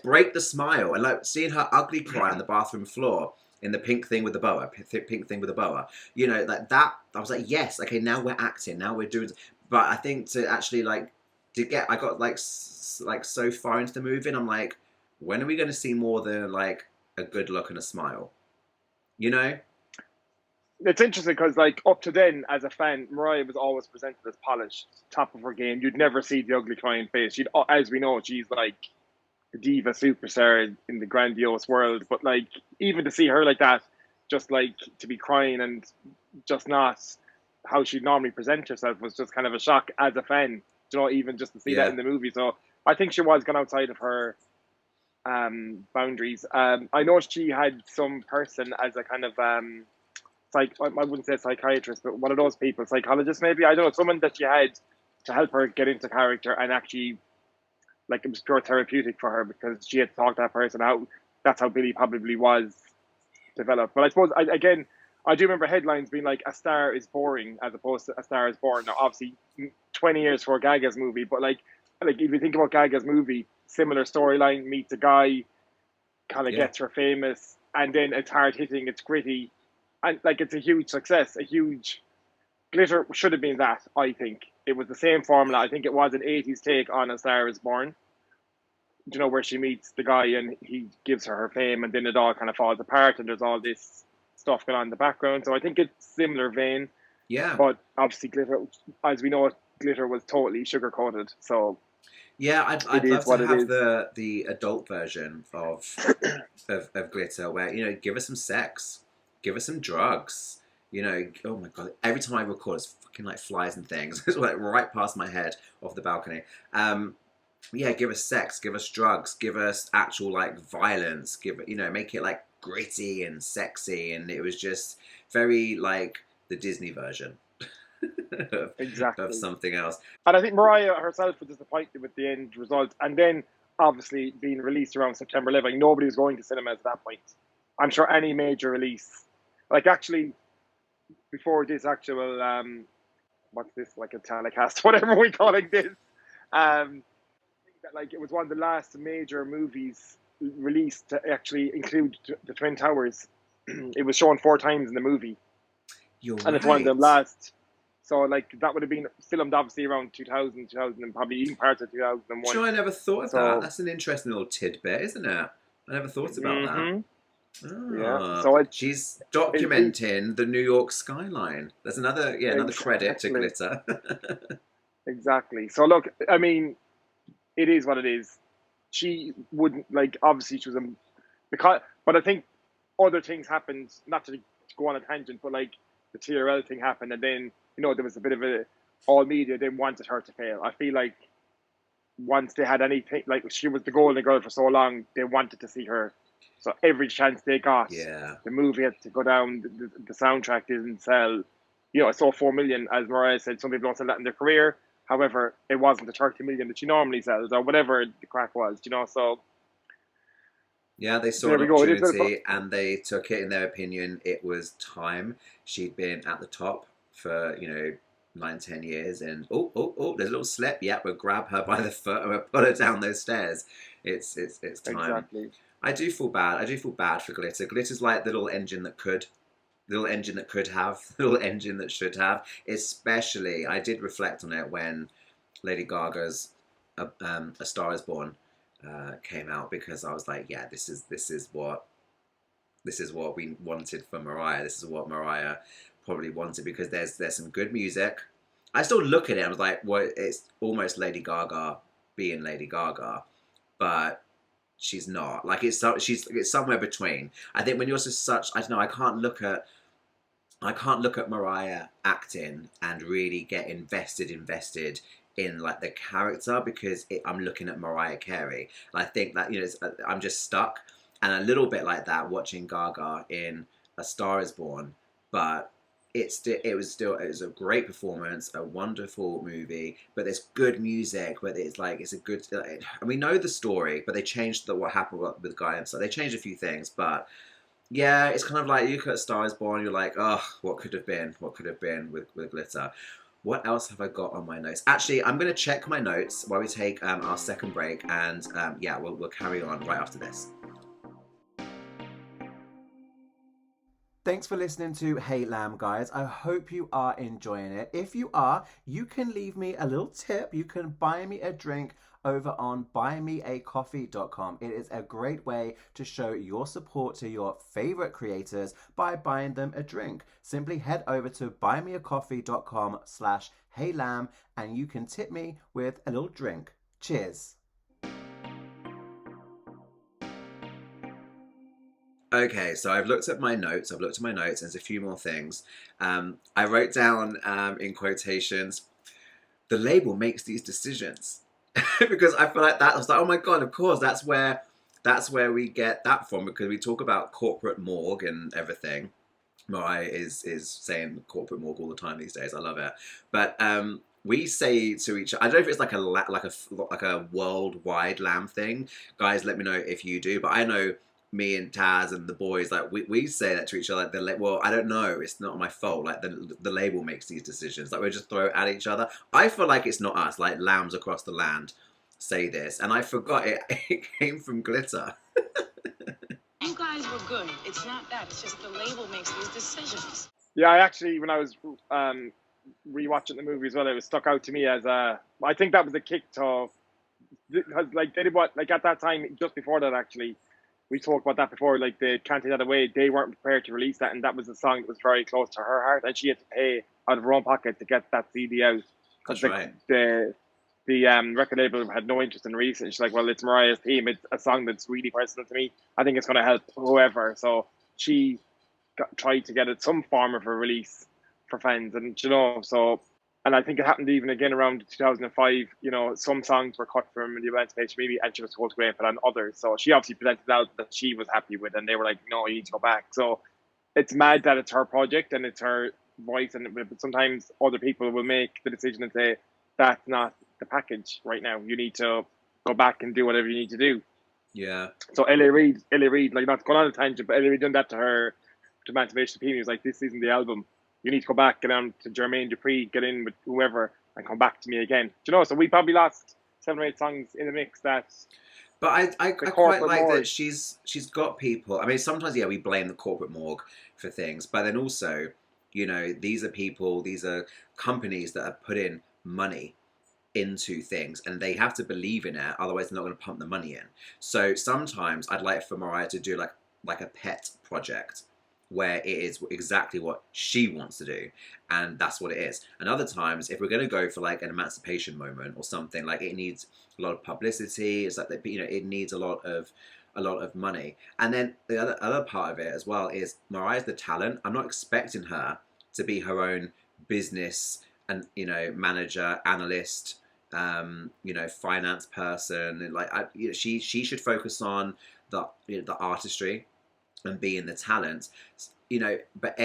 break the smile, and like seeing her ugly cry on the bathroom floor. in the pink thing with the boa, pink thing with the boa. You know, like that. I was like, yes, okay, now we're acting, now we're doing. But I think to actually like I got like like so far into the movie, and I'm like, when are we going to see more than like a good look and a smile? You know? It's interesting because, like, up to then, as a fan, Mariah was always presented as polished, top of her game. You'd never see the ugly crying face. She'd, as we know, she's like the diva superstar in the grandiose world. But like, even to see her like that, just like to be crying and just not how she'd normally present herself was just kind of a shock as a fan. You know, even just to see that Yeah, in the movie. So I think she was gone outside of her boundaries. I know she had some person as a kind of I wouldn't say psychiatrist, but one of those people, psychologist maybe. I don't know, someone that she had to help her get into character, and actually, like, it was pure therapeutic for her because she had to talk to that person out. That's how Billy probably was developed. But I suppose again, I do remember headlines being like, "A star is boring," as opposed to "A Star is Born." Now, obviously, 20 years for Gaga's movie, but like if you think about Gaga's movie, similar storyline, meets a guy, kind of yeah, gets her famous, and then it's hard hitting, it's gritty, and like it's a huge success, a huge Glitter should have been that. I think it was the same formula. I think it was an '80s take on A Star Is Born. You know, where she meets the guy and he gives her fame, and then it all kind of falls apart, and there's all this stuff going on in the background. So I think it's similar vein, yeah. but obviously Glitter, as we know, Glitter was totally sugar coated. So Yeah, it I'd love is to what it have is. the adult version of glitter where, you know, give us some sex, give us some drugs. You know, oh my god, every time I record, it's fucking like flies and things. It's like right past my head off the balcony. Yeah, give us sex, give us drugs, give us actual like violence, give it, you know, make it like gritty and sexy, and it was just very like the Disney version of, of Exactly. something else. And I think Mariah herself was disappointed with the end result. And then, obviously, being released around September 11, nobody was going to cinemas at that point. I'm sure any major release, like actually, before this actual, what's this, like a telecast, whatever we calling this, I think that like it was one of the last major movies released to actually include the Twin Towers. It was shown 4 times in the movie, You're and it's one of the right. last. So like that would have been filmed obviously around 2000, 2000, and probably even parts of 2001. Sure, I never thought of that. So That's an interesting little tidbit, isn't it? I never thought about that. hmm yeah, Ah, so she's it documenting the New York skyline. There's another, yeah, another credit to exactly glitter. exactly. So look, I mean, it is what it is. She wouldn't like obviously she was a because, but I think other things happened. Not to go on a tangent, but like the TRL thing happened, and then there was a bit of a all media they wanted her to fail. I feel like once they had anything, like she was the golden girl for so long, they wanted to see her. So every chance they got, Yeah. the movie had to go down. The soundtrack didn't sell. It sold 4 million, as Mariah said. Some people don't sell that in their career. However, it wasn't the 30 million that she normally sells, or whatever the crack was. So Yeah, they saw there an we go. It is what opportunity and they took it. In their opinion, it was time. She'd been at the top for, 9, 10 years, and there's a little slip. Yeah, we'll grab her by the foot and we'll put her down those stairs. It's time. exactly. I do feel bad. I do feel bad for Glitter. Glitter's like the little engine that could, the little engine that could have, the little engine that should have. Especially, I did reflect on it when Lady Gaga's A Star Is Born came out, because I was like, yeah, this is what we wanted from Mariah. This is what Mariah probably wanted, because there's some good music. I still look at it. I was like, well, it's almost Lady Gaga being Lady Gaga, but she's not. Like it's somewhere between. I think when you're just such, I don't know. I can't look at Mariah acting and really get invested in like the character, because I'm looking at Mariah Carey. And I think that I'm just stuck, and a little bit like that watching Gaga in A Star Is Born, but it was a great performance, a wonderful movie, but there's good music, but it's a good, and we know the story, but they changed what happened with Guy, and so they changed a few things, but yeah, it's kind of like you look at Star Is Born, you're like, oh, what could have been? What could have been with Glitter? What else have I got on my notes? Actually, I'm going to check my notes while we take our second break, and yeah, we'll carry on right after this. Thanks for listening to Hey Lamb, guys. I hope you are enjoying it. If you are, you can leave me a little tip. You can buy me a drink over on buymeacoffee.com. It is a great way to show your support to your favorite creators by buying them a drink. Simply head over to buymeacoffee.com/heylamb and you can tip me with a little drink. Cheers. Okay, so I've looked at my notes. And there's a few more things. I wrote down in quotations, the label makes these decisions. Because I feel like that, I was like, oh my God, of course, that's where we get that from, because we talk about corporate morgue and everything. Mariah is saying corporate morgue all the time these days. I love it. But we say to each other, I don't know if it's like a worldwide lamb thing. Guys, let me know if you do. But I know me and Taz and the boys, like we say that to each other. Like, well, I don't know. It's not my fault. Like the label makes these decisions. Like we just throw it at each other. I feel like it's not us. Like lambs across the land say this, and I forgot it. It came from Glitter. You guys were good. It's not that. It's just the label makes these decisions. Yeah, I actually, when I was rewatching the movie as well, it was stuck out to me as I think that was the kick to, because like they did what, like at that time, just before that actually, we talked about that before, like they Can't Take That Away, they weren't prepared to release that, and that was a song that was very close to her heart, and she had to pay out of her own pocket to get that CD out. That's right. The record label had no interest in releasing it. She's like, well, it's Mariah's theme. It's a song that's really personal to me. I think it's going to help whoever. So she tried to get it some form of a release for fans. And, and I think it happened even again around 2005. Some songs were cut from the Emancipation Movie and she was supposed to go in for that and others. So she obviously presented out that she was happy with, and they were like, no, you need to go back. So it's mad that it's her project and it's her voice. But sometimes other people will make the decision and say, that's not the package right now. You need to go back and do whatever you need to do. Yeah. So Ellie Reid, like not going on a tangent, but Ellie Reid done that to her, to Emancipation P. He was like, this isn't the album. You need to go back, get on to Jermaine Dupri, get in with whoever, and come back to me again. So we probably lost 7 or 8 songs in the mix. But I quite like that she's got people. I mean, sometimes we blame the corporate morgue for things, but then also, these are people, these are companies that are putting money into things, and they have to believe in it, otherwise they're not going to pump the money in. So sometimes I'd like for Mariah to do like a pet project where it is exactly what she wants to do, and that's what it is. And other times, if we're going to go for like an emancipation moment or something, like it needs a lot of publicity, it's like it needs a lot of money. And then the other part of it as well is Mariah's the talent. I'm not expecting her to be her own business and manager, analyst, finance person, and like she should focus on the artistry and being the talent, but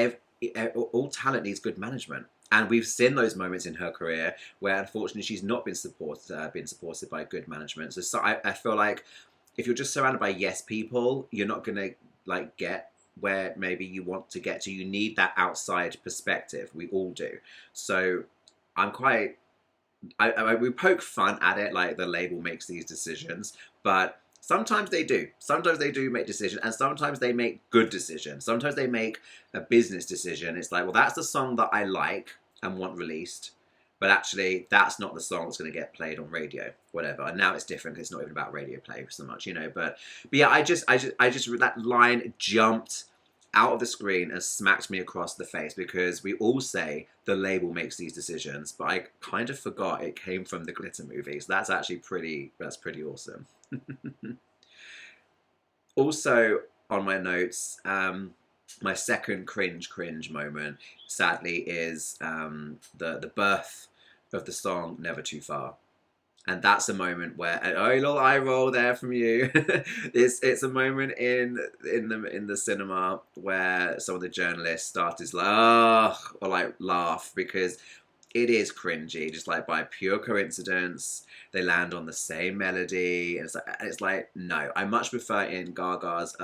all talent needs good management, and we've seen those moments in her career where unfortunately she's not been supported by good management. So I feel like if you're just surrounded by yes people, you're not gonna like get where maybe you want to get to. You need that outside perspective. We all do. So I'm quite. We poke fun at it, like the label makes these decisions, but sometimes they do. Sometimes they do make decisions, and sometimes they make good decisions. Sometimes they make a business decision. It's like, well, that's the song that I like and want released, but actually, that's not the song that's going to get played on radio, whatever. And now it's different because it's not even about radio play so much, But yeah, I just that line jumped out of the screen and smacked me across the face, because we all say the label makes these decisions, but I kind of forgot it came from the Glitter movie. So that's actually pretty awesome. Also on my notes, my second cringe moment, sadly, is the birth of the song Never Too Far. And that's a moment where, oh, a little eye roll there from you. It's a moment in the cinema where some of the journalists started like laugh, because it is cringy, just like by pure coincidence. They land on the same melody, and it's like no. I much prefer in Gaga's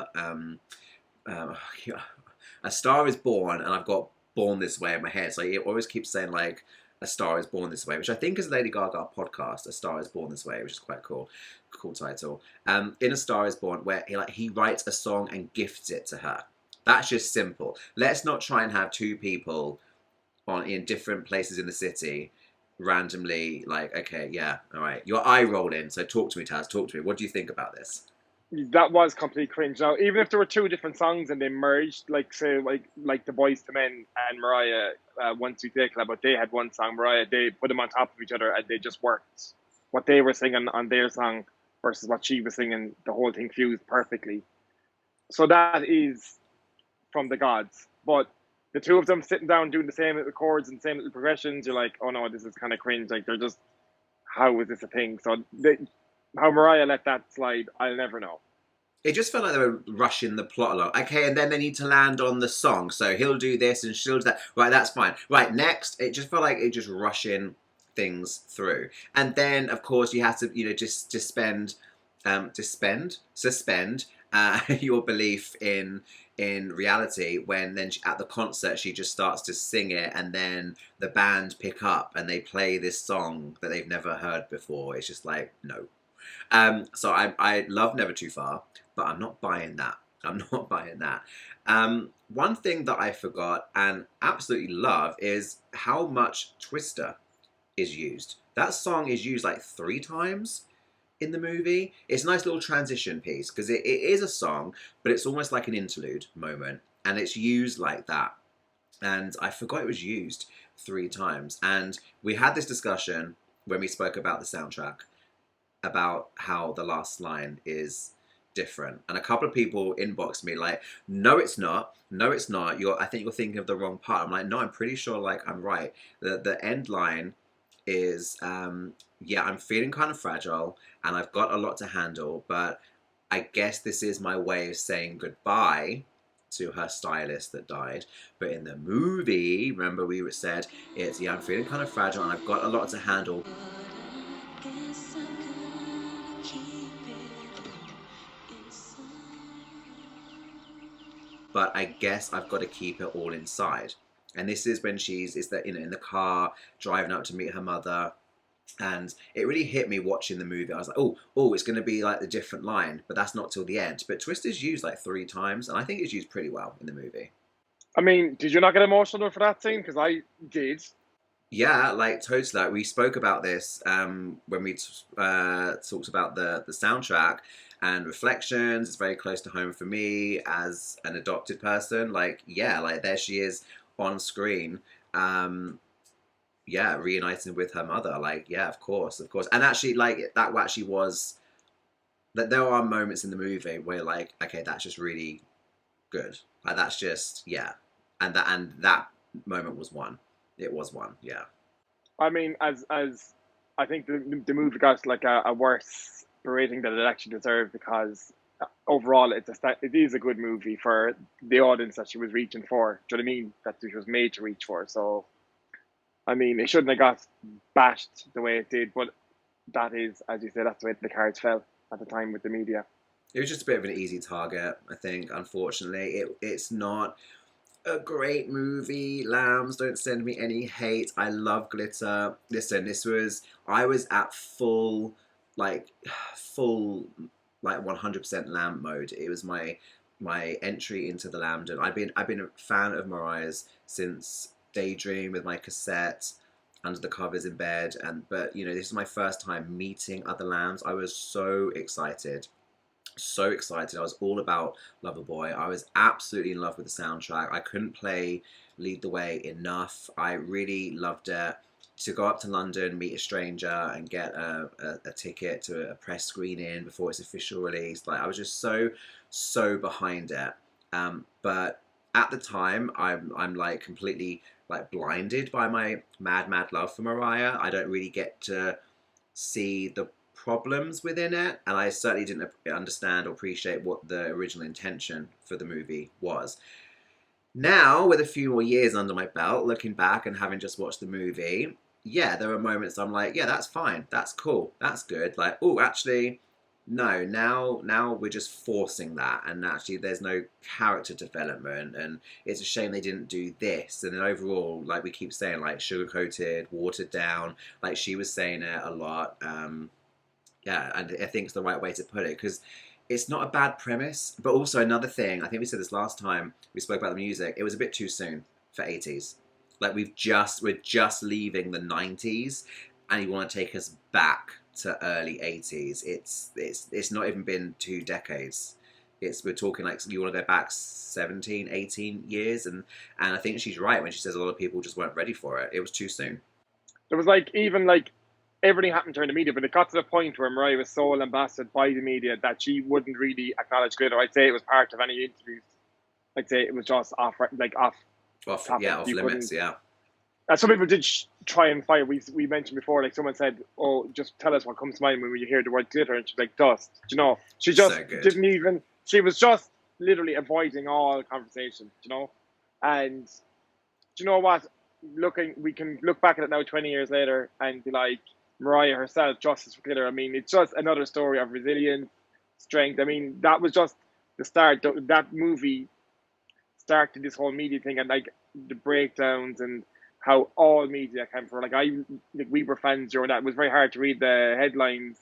A Star Is Born, and I've got Born This Way in my head, so it always keeps saying like A Star Is Born This Way, which I think is a Lady Gaga podcast, A Star Is Born This Way, which is quite cool title. In A Star Is Born, where he writes a song and gifts it to her, That's just simple. Let's not try and have two people in different places in the city randomly, like, okay, yeah, all right. Your eye rolling, so talk to me, Taz, talk to me. What do you think about this? That was complete cringe. Now, even if there were two different songs and they merged, like say like the Boys to Men and Mariah, One Sweet Day Club, but they had one song, Mariah, they put them on top of each other and they just worked. What they were singing on their song versus what she was singing, the whole thing fused perfectly. So that is from the gods. But the two of them sitting down doing the same little chords and same little progressions, you're like, oh no, this is kind of cringe. Like they're just, how is this a thing? So how Mariah let that slide, I'll never know. It just felt like they were rushing the plot along. Okay, and then they need to land on the song. So he'll do this and she'll do that. Right, that's fine. Right, next. It just felt like it just rushing things through. And then, of course, you have to, just suspend your belief in reality when then at the concert she just starts to sing it and then the band pick up and they play this song that they've never heard before. It's just like, no. So I love Never Too Far, but I'm not buying that. I'm not buying that. One thing that I forgot and absolutely love is how much Twister is used. That song is used like 3 times in the movie. It's a nice little transition piece because it is a song, but it's almost like an interlude moment, and it's used like that. And I forgot it was used 3 times. And we had this discussion when we spoke about the soundtrack, about how the last line is different, and a couple of people inboxed me like, no it's not, I think you're thinking of the wrong part. I'm like, no, I'm pretty sure like I'm right. The end line is yeah, I'm feeling kind of fragile and I've got a lot to handle, but I guess this is my way of saying goodbye to her stylist that died. But in the movie, remember we said it's, yeah, I'm feeling kind of fragile and I've got a lot to handle. But I guess I've got to keep it all inside. And this is when in the car driving up to meet her mother. And it really hit me watching the movie. I was like, oh, it's going to be like the different line, but that's not till the end. But Twister's used like 3 times, and I think it's used pretty well in the movie. I mean, did you not get emotional for that scene? Because I did. Yeah, like totally. Like, we spoke about this when we talked about the soundtrack and reflections. It's very close to home for me as an adopted person. Like, yeah, like there she is on screen. Yeah, reuniting with her mother. Like, yeah, of course. And actually, like, that actually was that there are moments in the movie where, like, okay, that's just really good. Like, that's just, yeah. And that moment was one. It was one, yeah. I mean, as I think the movie got like a worse rating than it actually deserved, because overall it is a good movie for the audience that she was reaching for. Do you know what I mean? That she was made to reach for. So, I mean, it shouldn't have got bashed the way it did, but that is, as you said, that's the way the cards fell at the time with the media. It was just a bit of an easy target, I think, unfortunately. It's not a great movie. Lambs, don't send me any hate. I love glitter. Listen, I was at full 100% lamb mode. It was my entry into the Lambdom. I've been a fan of Mariah's since Daydream with my cassette under the covers in bed, but this is my first time meeting other lambs. I was so excited. So excited. I was all about Loverboy. I was absolutely in love with the soundtrack. I couldn't play Lead the Way enough. I really loved it. To go up to London, meet a stranger, and get a ticket to a press screening before its official release. Like, I was just so behind it. But at the time, I'm like completely like blinded by my mad love for Mariah. I don't really get to see the problems within it, and I certainly didn't understand or appreciate what the original intention for the movie was. Now, with a few more years under my belt, looking back and having just watched the movie, yeah, there are moments I'm like, yeah, that's fine, that's cool, that's good. Like, oh, actually, no, now we're just forcing that, and actually there's no character development, and it's a shame they didn't do this. And then overall, like we keep saying, like sugar-coated, watered down, like she was saying it a lot. Yeah, and I think it's the right way to put it, because it's not a bad premise, but also another thing. I think we said this last time we spoke about the music. It was a bit too soon for 80s. Like we're just leaving the 90s, and you want to take us back to early 80s. It's not even been 2 decades. We're talking like you want to go back 17, 18 years, and I think she's right when she says a lot of people just weren't ready for it. It was too soon. There was like even like everything happened during the media, but it got to the point where Mariah was so lambasted by the media that she wouldn't really acknowledge glitter. I'd say it was part of any interviews. I'd say it was just off Off topic. off limits. Yeah. Some people did try and fire. We mentioned before, like someone said, "Oh, just tell us what comes to mind when you hear the word glitter," and she's like, "Dust." You know, she just So good. didn't even. She was just literally avoiding all conversation. You know, and do you know what? We can look back at it now, 20 years later, and be like, Mariah herself, Justice for Glitter. I mean, it's just another story of resilience, strength. I mean, that was just the start. That movie started this whole media thing, and like the breakdowns and how all media came for. Like we were fans during that. It was very hard to read the headlines.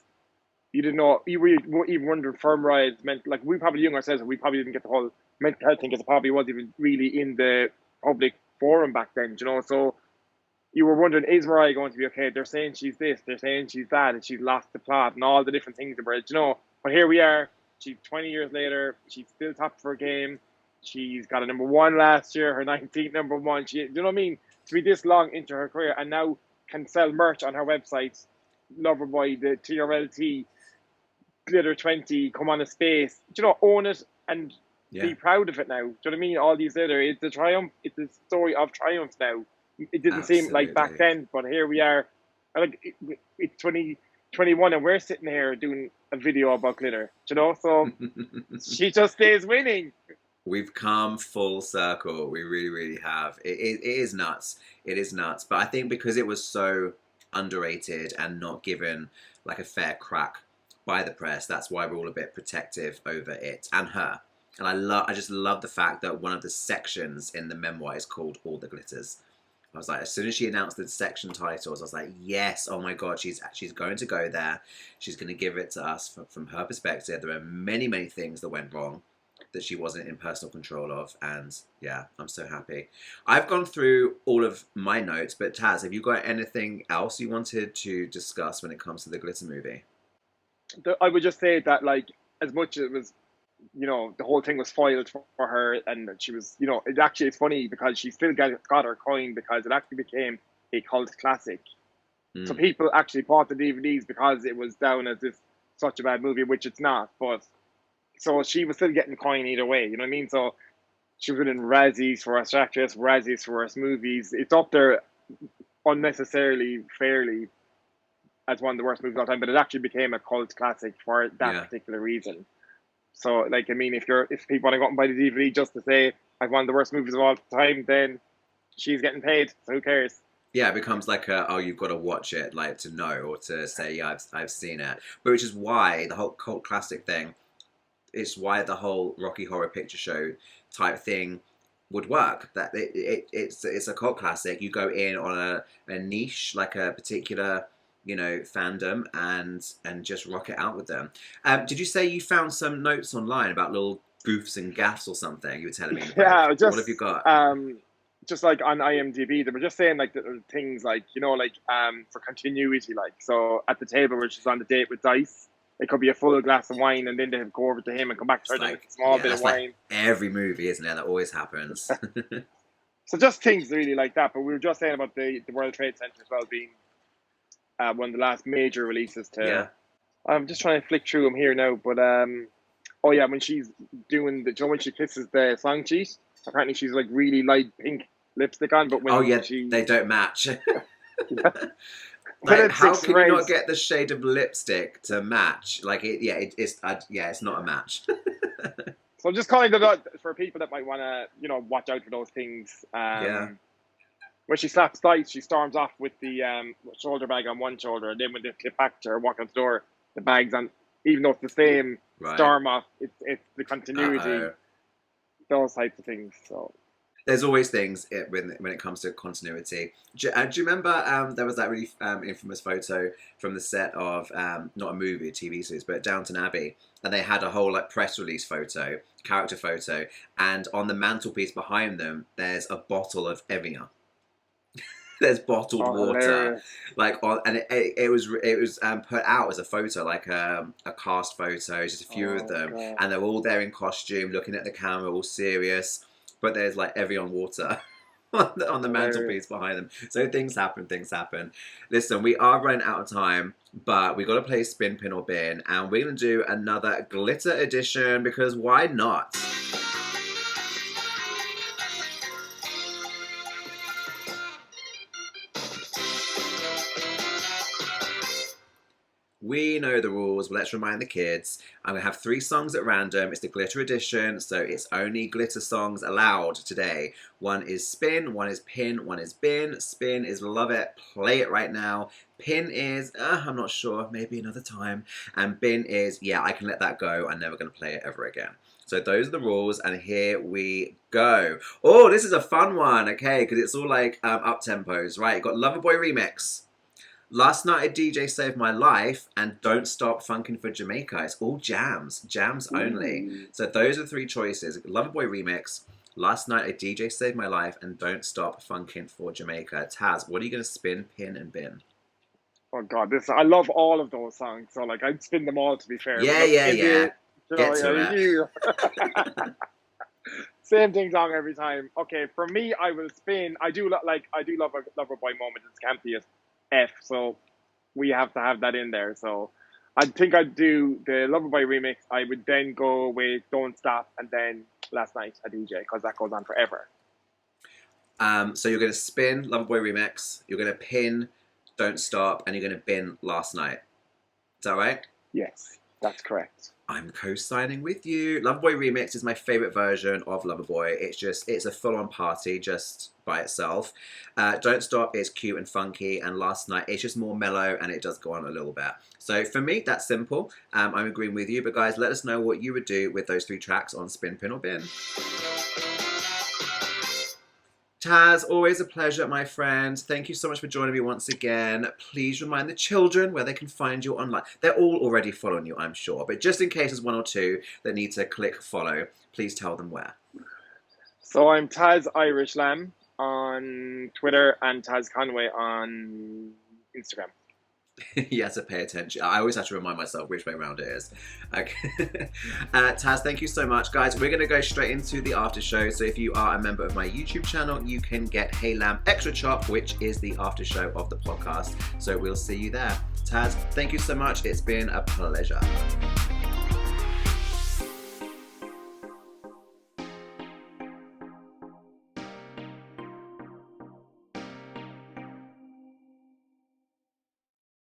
You didn't know. You were even wondering firm rides meant. Like we probably young ourselves, we probably didn't get the whole mental health thing because it probably wasn't even really in the public forum back then. You know, so you were wondering, is Mariah going to be okay? They're saying she's this, they're saying she's that, and she's lost the plot and all the different things about it. You know, but here we are. She's 20 years later. She's still top of her game. She's got a #1 last year, her 19th #1. You know what I mean? To be this long into her career and now can sell merch on her website, Loverboy, the TRLT, Glitter 20, Come on a Space. Do you know, own it and be proud of it now. Do you know what I mean? All these later, it's a triumph. It's a story of triumph now. It didn't seem like back then, but here we are. Like it's 2021, and we're sitting here doing a video about glitter. You know, so she just stays winning. We've come full circle. We really, really have. It is nuts. It is nuts. But I think because it was so underrated and not given like a fair crack by the press, that's why we're all a bit protective over it and her. And I just love the fact that one of the sections in the memoir is called All the Glitters. I was like, as soon as she announced the section titles, I was like, yes, oh my God, she's going to go there. She's going to give it to us from her perspective. There are many, many things that went wrong that she wasn't in personal control of. And yeah, I'm so happy. I've gone through all of my notes, but Taz, have you got anything else you wanted to discuss when it comes to the Glitter movie? I would just say that, like, as much as it was, you know, the whole thing was foiled for her, and she was, you know, it's funny because she still got her coin because it actually became a cult classic. So people actually bought the DVDs because it was down as this such a bad movie, which it's not. But so she was still getting coin either way, you know what I mean? So she was winning Razzies for Worst Actress, Razzies for Worst Movies. It's up there unnecessarily, fairly, as one of the worst movies of all time, but it actually became a cult classic for that particular reason. So, like, I mean, if people want to go out and buy the DVD just to say I've one of the worst movies of all time, then she's getting paid. So who cares? Yeah, it becomes like you've got to watch it, like to know or to say, yeah, I've seen it. But which is why the whole cult classic thing. It's why the whole Rocky Horror Picture Show type thing would work. That it's a cult classic. You go in on a niche, like a particular, you know, fandom, and just rock it out with them. Did you say you found some notes online about little goofs and gaffs or something? You were telling me. Yeah, what have you got? Just like on IMDb, they were just saying like things like, you know, like for continuity, like, so at the table where she's on the date with Dice, it could be a full glass of wine, and then they go over to him and come back to her with a small bit of wine. Like every movie, isn't it? That always happens. So just things really like that. But we were just saying about the World Trade Center as well being one of the last major releases to. Yeah. I'm just trying to flick through them here now, but oh yeah, when she's doing when she kisses the song sheet, apparently she's like really light pink lipstick on, but when they don't match. Like, how can you not get the shade of lipstick to match? Like it's not a match. So I'm just calling it out for people that might want to, you know, watch out for those things. When she slaps Dice, she storms off with the shoulder bag on one shoulder, and then when they clip back to her walk out the door, the bag's on. Even though it's the same storm off, it's the continuity, those types of things. So There's always things when it comes to continuity. Do you remember there was that really infamous photo from the set of not a movie, a TV series, but Downton Abbey, and they had a whole like press release photo, character photo, and on the mantelpiece behind them, there's a bottle of Evian. There's bottled water, hilarious. like on, and it was put out as a photo, like a cast photo, just a few of them, God. and they're all there in costume, looking at the camera, all serious. But there's like Evian water on the mantelpiece behind them. So things happen. Listen, we are running out of time, but we got to play Spin, Pin or Bin, and we're going to do another glitter edition because why not? We know the rules, but let's remind the kids. I'm going to have 3 songs at random. It's the glitter edition, so it's only glitter songs allowed today. 1 is spin, 1 is pin, 1 is bin. Spin is love it, play it right now. Pin is, I'm not sure, maybe another time. And bin is, yeah, I can let that go. I'm never going to play it ever again. So those are the rules, and here we go. Oh, this is a fun one, okay, because it's all like up-tempos. Right, got Loverboy Remix. Last Night a DJ Saved My Life, and Don't Stop Funkin' for Jamaica. It's all jams only. So those are 3 choices. Loverboy Remix, Last Night a DJ Saved My Life, and Don't Stop Funkin' for Jamaica. Taz, what are you going to spin, pin, and bin? Oh God, I love all of those songs. So like, I'd spin them all to be fair. Yeah. Get to it. Same thing song every time. Okay, for me, I will spin. I do love a Loverboy moment. It's campy as F, so we have to have that in there. So I think I'd do the Loverboy remix. I would then go with Don't Stop and then Last Night a DJ, because that goes on forever. So you're going to spin Loverboy Remix, you're going to pin Don't Stop, and you're going to bin Last Night. Is that right? Yes, that's correct. I'm co-signing with you. Loverboy Remix is my favorite version of Loverboy. It's a full-on party just by itself. Don't Stop is cute and funky, and Last Night it's just more mellow and it does go on a little bit. So for me, that's simple. I'm agreeing with you, but guys, let us know what you would do with those 3 tracks on Spin, Pin or Bin. Taz, always a pleasure, my friend. Thank you so much for joining me once again. Please remind the children where they can find you online. They're all already following you, I'm sure. But just in case there's 1 or 2 that need to click follow, please tell them where. So I'm Taz Irish Lamb on Twitter and Taz Conway on Instagram. You have to pay attention. I always have to remind myself which way around it is. Okay. Taz, thank you so much. Guys, we're going to go straight into the after show. So if you are a member of my YouTube channel, you can get Hey Lamb Extra Chop, which is the after show of the podcast. So we'll see you there. Taz, thank you so much. It's been a pleasure.